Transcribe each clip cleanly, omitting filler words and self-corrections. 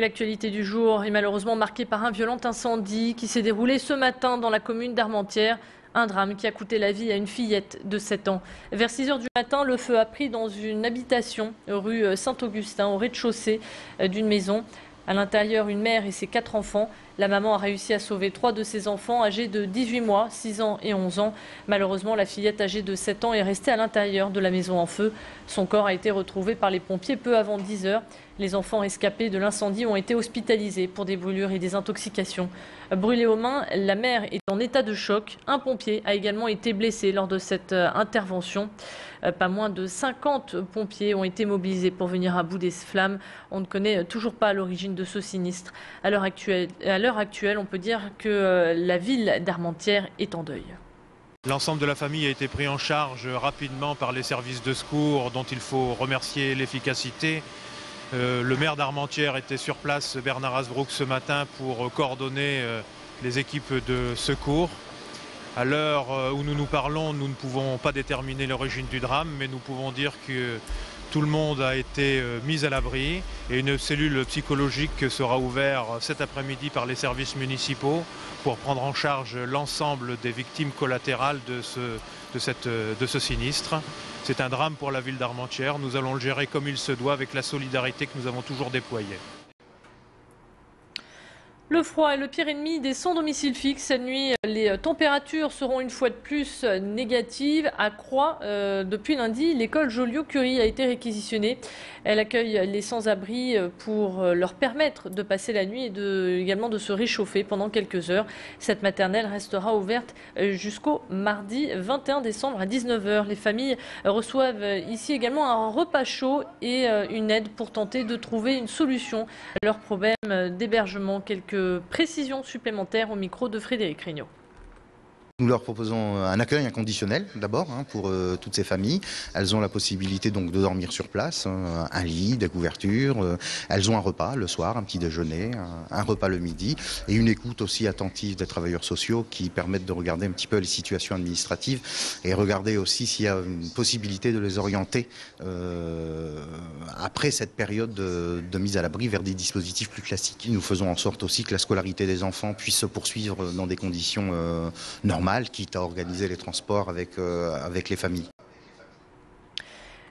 l'actualité du jour est malheureusement marquée par un violent incendie qui s'est déroulé ce matin dans la commune d'Armentières. Un drame qui a coûté la vie à une fillette de 7 ans. Vers 6 h du matin, le feu a pris dans une habitation rue Saint-Augustin, au rez-de-chaussée d'une maison. À l'intérieur, une mère et ses 4 enfants. La maman a réussi à sauver 3 de ses enfants âgés de 18 mois, 6 ans et 11 ans. Malheureusement, la fillette âgée de 7 ans est restée à l'intérieur de la maison en feu. Son corps a été retrouvé par les pompiers peu avant 10 h. Les enfants rescapés de l'incendie ont été hospitalisés pour des brûlures et des intoxications. Brûlée aux mains, la mère est en état de choc. Un pompier a également été blessé lors de cette intervention. Pas moins de 50 pompiers ont été mobilisés pour venir à bout des flammes. On ne connaît toujours pas l'origine de ce sinistre. À l'heure actuelle, on peut dire que la ville d'Armentières est en deuil. L'ensemble de la famille a été pris en charge rapidement par les services de secours dont il faut remercier l'efficacité. Le maire d'Armentières était sur place, Bernard Hasbrook, ce matin pour coordonner les équipes de secours. À l'heure où nous nous parlons, nous ne pouvons pas déterminer l'origine du drame, mais nous pouvons dire que tout le monde a été mis à l'abri et une cellule psychologique sera ouverte cet après-midi par les services municipaux pour prendre en charge l'ensemble des victimes collatérales de ce sinistre. C'est un drame pour la ville d'Armentières. Nous allons le gérer comme il se doit avec la solidarité que nous avons toujours déployée. Le froid est le pire ennemi des sans domicile fixe. Cette nuit, les températures seront une fois de plus négatives. À Croix, depuis lundi, l'école Joliot-Curie a été réquisitionnée. Elle accueille les sans-abri pour leur permettre de passer la nuit et également de se réchauffer pendant quelques heures. Cette maternelle restera ouverte jusqu'au mardi 21 décembre à 19 h. Les familles reçoivent ici également un repas chaud et une aide pour tenter de trouver une solution à leurs problèmes d'hébergement. Quelques précisions supplémentaires au micro de Frédéric Regnault. Nous leur proposons un accueil inconditionnel d'abord pour toutes ces familles. Elles ont la possibilité donc de dormir sur place, un lit, des couvertures. Elles ont un repas le soir, un petit déjeuner, un repas le midi et une écoute aussi attentive des travailleurs sociaux qui permettent de regarder un petit peu les situations administratives et regarder aussi s'il y a une possibilité de les orienter après cette période de mise à l'abri vers des dispositifs plus classiques. Nous faisons en sorte aussi que la scolarité des enfants puisse se poursuivre dans des conditions normales, quitte à organiser les transports avec les familles.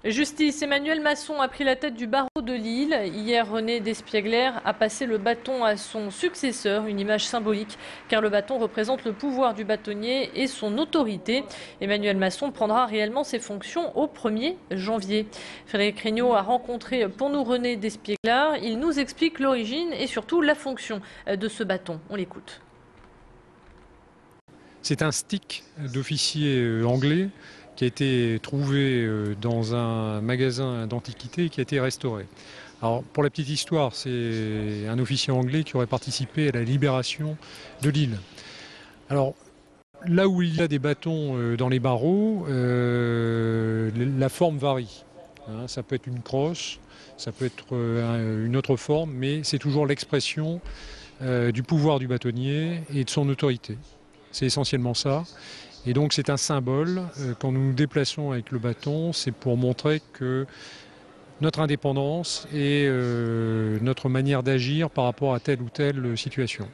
Justice, Emmanuel Masson a pris la tête du barreau de Lille. Hier, René Despiègler a passé le bâton à son successeur, une image symbolique, car le bâton représente le pouvoir du bâtonnier et son autorité. Emmanuel Masson prendra réellement ses fonctions au 1er janvier. Frédéric Regnault a rencontré pour nous René Despiègler. Il nous explique l'origine et surtout la fonction de ce bâton. On l'écoute. C'est un stick d'officier anglais qui a été trouvé dans un magasin d'antiquités et qui a été restauré. Alors, pour la petite histoire, c'est un officier anglais qui aurait participé à la libération de Lille. Alors, là où il y a des bâtons dans les barreaux, la forme varie. Ça peut être une crosse, ça peut être une autre forme, mais c'est toujours l'expression du pouvoir du bâtonnier et de son autorité. C'est essentiellement ça. Et donc c'est un symbole. Quand nous nous déplaçons avec le bâton, c'est pour montrer que notre indépendance et notre manière d'agir par rapport à telle ou telle situation.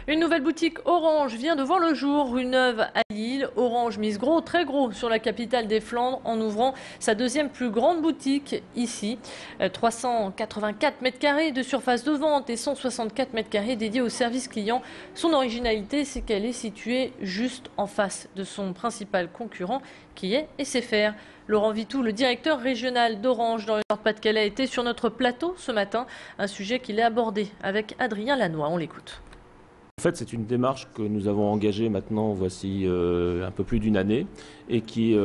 Une nouvelle boutique Orange vient de voir le jour, rue Neuve à Lille. Orange mise gros, très gros sur la capitale des Flandres en ouvrant sa deuxième plus grande boutique ici. 384 m² de surface de vente et 164 m² dédiés au service client. Son originalité, c'est qu'elle est située juste en face de son principal concurrent qui est SFR. Laurent Vitou, le directeur régional d'Orange dans le Nord-Pas-de-Calais, était sur notre plateau ce matin. Un sujet qu'il a abordé avec Adrien Lannoy. On l'écoute. En fait, c'est une démarche que nous avons engagée maintenant, voici un peu plus d'une année, et qui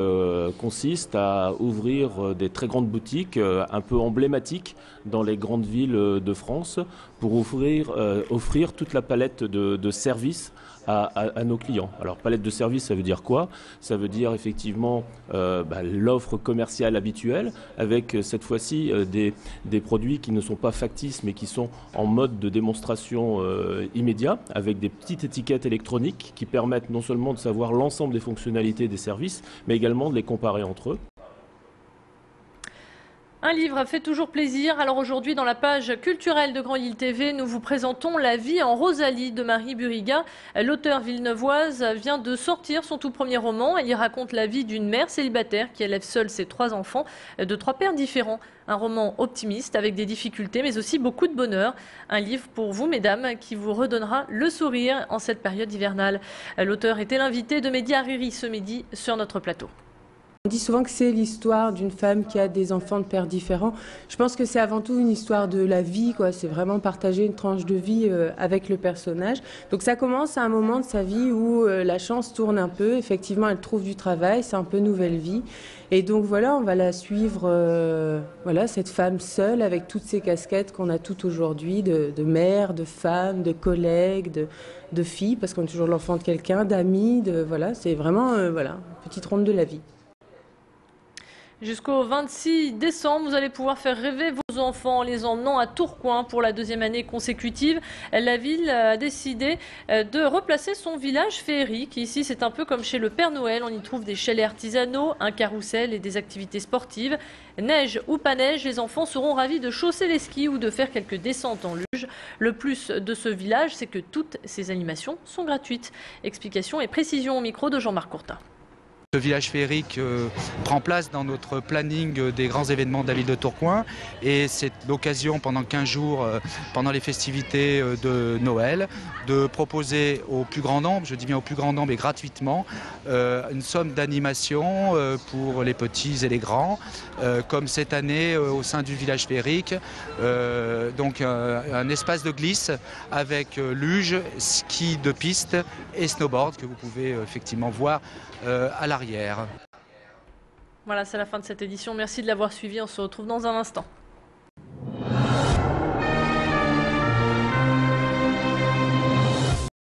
consiste à ouvrir des très grandes boutiques un peu emblématiques dans les grandes villes de France pour offrir toute la palette de services à nos clients. Alors, palette de services, ça veut dire quoi? Ça veut dire effectivement l'offre commerciale habituelle, avec cette fois-ci des produits qui ne sont pas factices, mais qui sont en mode de démonstration immédiat, avec des petites étiquettes électroniques qui permettent non seulement de savoir l'ensemble des fonctionnalités des services, mais également de les comparer entre eux. Un livre fait toujours plaisir. Alors aujourd'hui, dans la page culturelle de Grand Lille TV, nous vous présentons La vie en Rosalie de Marie Buriga. L'auteure villeneuvoise vient de sortir son tout premier roman. Elle y raconte la vie d'une mère célibataire qui élève seule ses 3 enfants de 3 pères différents. Un roman optimiste avec des difficultés mais aussi beaucoup de bonheur. Un livre pour vous, mesdames, qui vous redonnera le sourire en cette période hivernale. L'auteur était l'invité de Mehdi Hariri ce midi sur notre plateau. On dit souvent que c'est l'histoire d'une femme qui a des enfants de pères différents. Je pense que c'est avant tout une histoire de la vie, quoi. C'est vraiment partager une tranche de vie avec le personnage. Donc ça commence à un moment de sa vie où la chance tourne un peu. Effectivement, elle trouve du travail, c'est un peu nouvelle vie. Et donc voilà, on va la suivre, voilà, cette femme seule avec toutes ces casquettes qu'on a toutes aujourd'hui, de mère, de femme, de collègue, de fille, parce qu'on est toujours l'enfant de quelqu'un, d'amis, voilà, c'est vraiment voilà, une petite ronde de la vie. Jusqu'au 26 décembre, vous allez pouvoir faire rêver vos enfants en les emmenant à Tourcoing pour la 2e année consécutive. La ville a décidé de replacer son village féerique. Ici, c'est un peu comme chez le Père Noël. On y trouve des chalets artisanaux, un carrousel et des activités sportives. Neige ou pas neige, les enfants seront ravis de chausser les skis ou de faire quelques descentes en luge. Le plus de ce village, c'est que toutes ces animations sont gratuites. Explications et précisions au micro de Jean-Marc Courtin. Le village féerique prend place dans notre planning des grands événements de la ville de Tourcoing et c'est l'occasion pendant 15 jours, pendant les festivités de Noël, de proposer au plus grand nombre, je dis bien au plus grand nombre et gratuitement, une somme d'animation pour les petits et les grands, comme cette année au sein du village féerique, donc un espace de glisse avec luge, ski de piste et snowboard que vous pouvez effectivement voir à l'arrière. Voilà, c'est la fin de cette édition. Merci de l'avoir suivi. On se retrouve dans un instant.